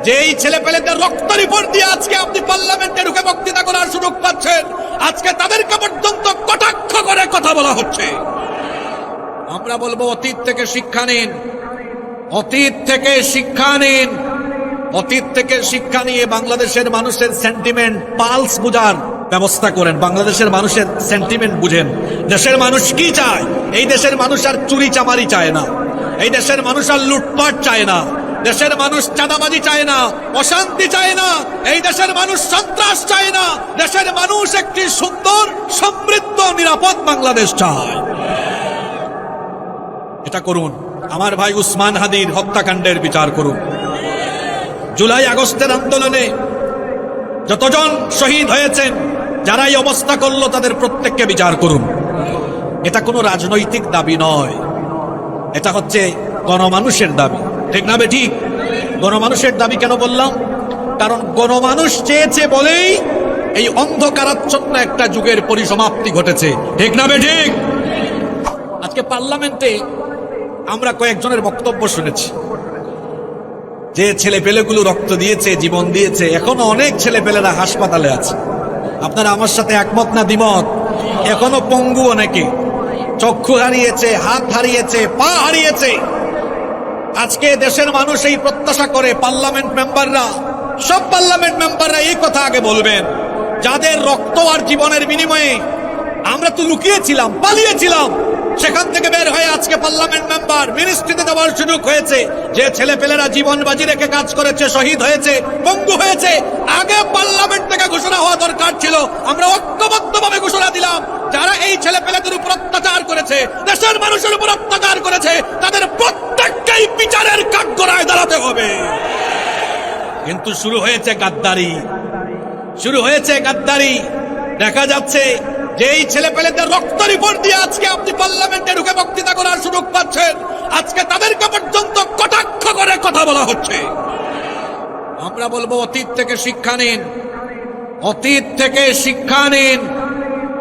যে এই ছেলে পেলেদের রক্ত রিপোর্ট দিয়ে আজকে আপনি পার্লামেন্টে ঢুকে বক্তৃতা করার সুযোগ পাচ্ছেন, আজকে তাদেরকে পর্যন্ত কটাক্ষ করে কথা বলা হচ্ছে। আমরা বলবো অতীত থেকে শিক্ষা নিন, অতীত থেকে শিক্ষা নিন, অতীত থেকে শিক্ষা নিয়ে বাংলাদেশের মানুষের সেন্টিমেন্ট পালস বুঝার ব্যবস্থা করেন। বাংলাদেশের মানুষের সেন্টিমেন্ট বুঝেন। দেশের মানুষ কি চায়? এই দেশের মানুষ আর চুরি চামারি চায় না, এই দেশের মানুষ আর লুটপাট চায় না, দেশের মানুষ চাঁদাবাজি চায় না, অশান্তি চায় না, এই দেশের মানুষ সন্ত্রাস চায় না, দেশের মানুষ একটি সুন্দর সমৃদ্ধ নিরাপদ বাংলাদেশ চায়। এটা করুন। আমার ভাই উসমান হাদির হত্যাকাণ্ডের বিচার করুন। জুলাই আগস্টের আন্দোলনে যতজন শহীদ হয়েছেন, যারা এই অবস্থা করলো, তাদের প্রত্যেককে বিচার করুন। এটা কোনো রাজনৈতিক দাবি নয়, এটা হচ্ছে গণমানুষের দাবি। ঠিক না বে ঠিক? গণমানুষের দাবি কেন বললাম? কারণ গণমানুষ চেয়েছে বলেই এই অন্ধকারাচ্ছন্ন একটা যুগের পরিসমাপ্তি ঘটেছে। ঠিক না বে ঠিক? আজকে পার্লামেন্টে আমরা কয়েকজনের বক্তব্য শুনেছি যে ছেলে পেলেগুলো রক্ত দিয়েছে, জীবন দিয়েছে, এখনো অনেক ছেলে পেলেরা হাসপাতালে আছে। আপনারা আমার সাথে একমত না দ্বিমত? এখনো পঙ্গু, অনেকে চক্ষু হারিয়েছে, হাত হারিয়েছে, পা হারিয়েছে। আজকে দেশের মানুষ এই প্রত্যাশা করে পার্লামেন্ট মেম্বাররা, সব পার্লামেন্ট মেম্বাররা এই কথা আগে বলবেন, যাদের রক্ত আর জীবনের বিনিময়ে আমরা তো লুকিয়েছিলাম, পালিয়েছিলাম, সেখান থেকে বের হয়ে আজকে পার্লামেন্ট মেম্বার মিনিস্ট্রিতে যাওয়ার সুযোগ হয়েছে। যে ছেলে পেলেরা জীবন বাজি রেখে কাজ করেছে, শহীদ হয়েছে, পঙ্গু হয়েছে, আগে পার্লামেন্ট থেকে ঘোষণা হওয়া দরকার ছিল। আমরা ঐক্যবদ্ধভাবে ঘোষণা দিলাম, যারা এই ছেলে পেলেদের উপর অত্যাচার করেছে, দেশের মানুষের উপর অত্যাচার করেছে, তাদের প্রত্যেককেই বিচারের কাঠগড়ায় দাঁড়াতে হবে। কিন্তু শুরু হয়েছে গাদ্দারি, শুরু হয়েছে গাদ্দারি। দেখা যাচ্ছে যে এই ছেলে পেলেদের রক্ত রিপোর্ট দিয়ে আজকে আপনি পার্লামেন্টে ঢুকে বক্তৃতা করার সুযোগ পাচ্ছেন, আজকে তাদেরকে পর্যন্ত কটাক্ষ করে কথা বলা হচ্ছে। আমরা বলবো অতীত থেকে শিক্ষা নিন, অতীত থেকে শিক্ষা নিন,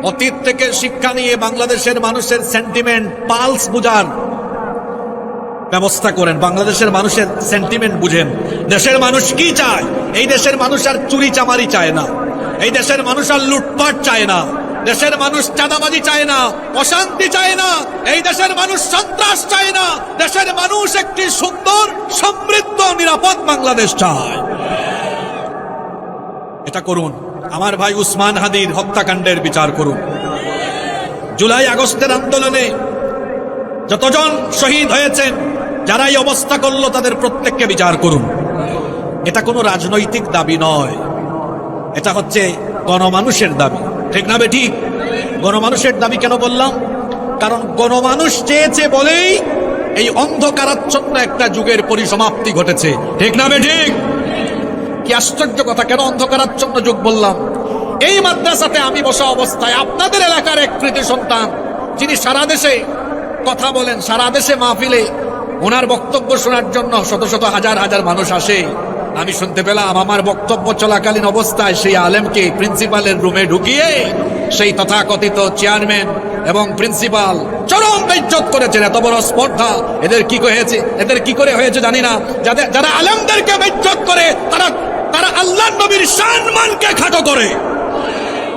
অতীত থেকে শিক্ষা নিয়ে বাংলাদেশের মানুষের সেন্টিমেন্ট পালস বুঝার ব্যবস্থা করেন। বাংলাদেশের মানুষের সেন্টিমেন্ট বুঝেন। দেশের মানুষ কি চায়? এই দেশের মানুষ আর চুরি চামারি চায় না, এই দেশের মানুষ আর লুটপাট চায় না, দেশের মানুষ চাঁদাবাজি চায় না, অশান্তি চায় না, এই দেশের মানুষ সন্ত্রাস চায় না, দেশের মানুষ একটি সুন্দর সমৃদ্ধ নিরাপদ বাংলাদেশ চায়। এটা করুন। আমার ভাই উসমান হাদির হত্যাকাণ্ডের বিচার করুন। জুলাই আগস্টের আন্দোলনে যতজন শহীদ হয়েছেন, যারা এই অবস্থা করলো, তাদের প্রত্যেককে বিচার করুন। এটা কোনো রাজনৈতিক দাবি নয়, এটা হচ্ছে গণমানুষের দাবি। ঠিক না বে ঠিক? গণমানুষের দাবি কেন বললাম? কারণ গণমানুষ চেয়েছে বলেই এই অন্ধকারাচ্ছন্ন একটা যুগের পরিসমাপ্তি ঘটেছে। ঠিক না বে ঠিক? কি আশ্চর্য কথা! কেন অন্ধকারাচ্ছন্ন যুগ বললাম? এই মাদ্রাসাতে আমি বসা অবস্থায় আপনাদের এলাকার এক কৃতি সন্তান, যিনি সারা দেশে কথা বলেন, সারা দেশে মাহফিলে ওনার বক্তব্য শোনার জন্য শত শত হাজার হাজার মানুষ আসে। আমি শুনতে পেলাম আমার বক্তব্য চলাকালীন অবস্থায় সেই আলেমকে প্রিন্সিপালের রুমে ঢুকিয়ে সেই তথাকথিত চেয়ারম্যান এবং প্রিন্সিপাল চরম বেইজ্জত করেছেন। এত বড় স্পর্ধা এদের কি হয়েছে, এদের কি করে হয়েছে জানি না। যারা আলেমদেরকে বেইজ্জত করে, তারা আল্লাহর নবীর সম্মানকে খাটো করে।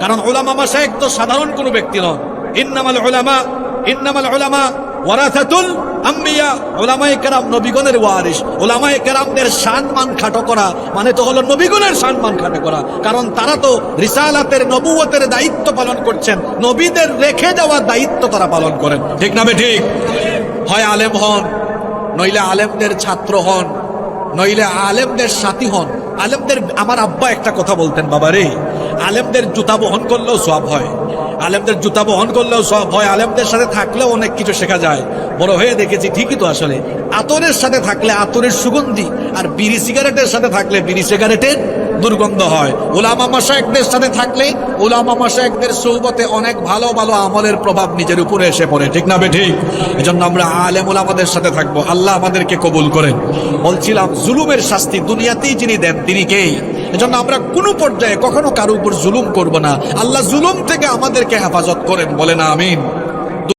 কারণ উলামা মাশায়েখ তো সাধারণ কোনো ব্যক্তি নন। ইন্নামাল উলামা ওয়ারাসাতুল আম্বিয়া। উলামায়ে কেরাম নবীগণের ওয়ারিস। উলামায়ে কেরামদের সম্মান খাটো করা মানে তো হলো নবীগণের সম্মান খাটো করা। কারণ তারা তো রিসালাতের, নবুয়তের দায়িত্ব পালন করছেন, নবীদের রেখে যাওয়া দায়িত্ব তারা পালন করেন। ঠিক না বে ঠিক? হয় আলেম হন, নইলে আলেমদের ছাত্র হন, নইলে আলেমদের সাথী হন। আলেমদের, আমার আব্বা একটা কথা বলতেন, বাবা রে, আলেমদের জুতা বহন করলেও সওয়াব হয়, আলেমদের জুতা বহন করলেও সওয়াব হয়, আলেমদের সাথে থাকলেও অনেক কিছু শেখা যায়। বড় হয়ে দেখেছি ঠিকই তো। আসলে আতরের সাথে থাকলে আতরের সুগন্ধি, আর বিড়ি সিগারেটের সাথে থাকলে বিড়ি সিগারেটের দুর্গন্ধ হয়। উলামা মাশায়েখদের সাথে থাকলে উলামা মাশায়েখদের সুহবতে অনেক ভালো ভালো আমলের প্রভাব নিজের উপরে এসে পড়ে। ঠিক না বে ঠিক? এজন্য আমরা আলেম উলামাদের সাথে থাকবো। আল্লাহ আমাদেরকে কবুল করেন। বলছিলাম, জুলুমের শাস্তি দুনিয়াতেই যিনি দেন তিনি কে? এজন্য আমরা কোনো পর্যায়ে কখনো কারো উপর জুলুম করব না। আল্লাহ জুলুম থেকে আমাদেরকে হেফাজত করেন, বলেন আমিন।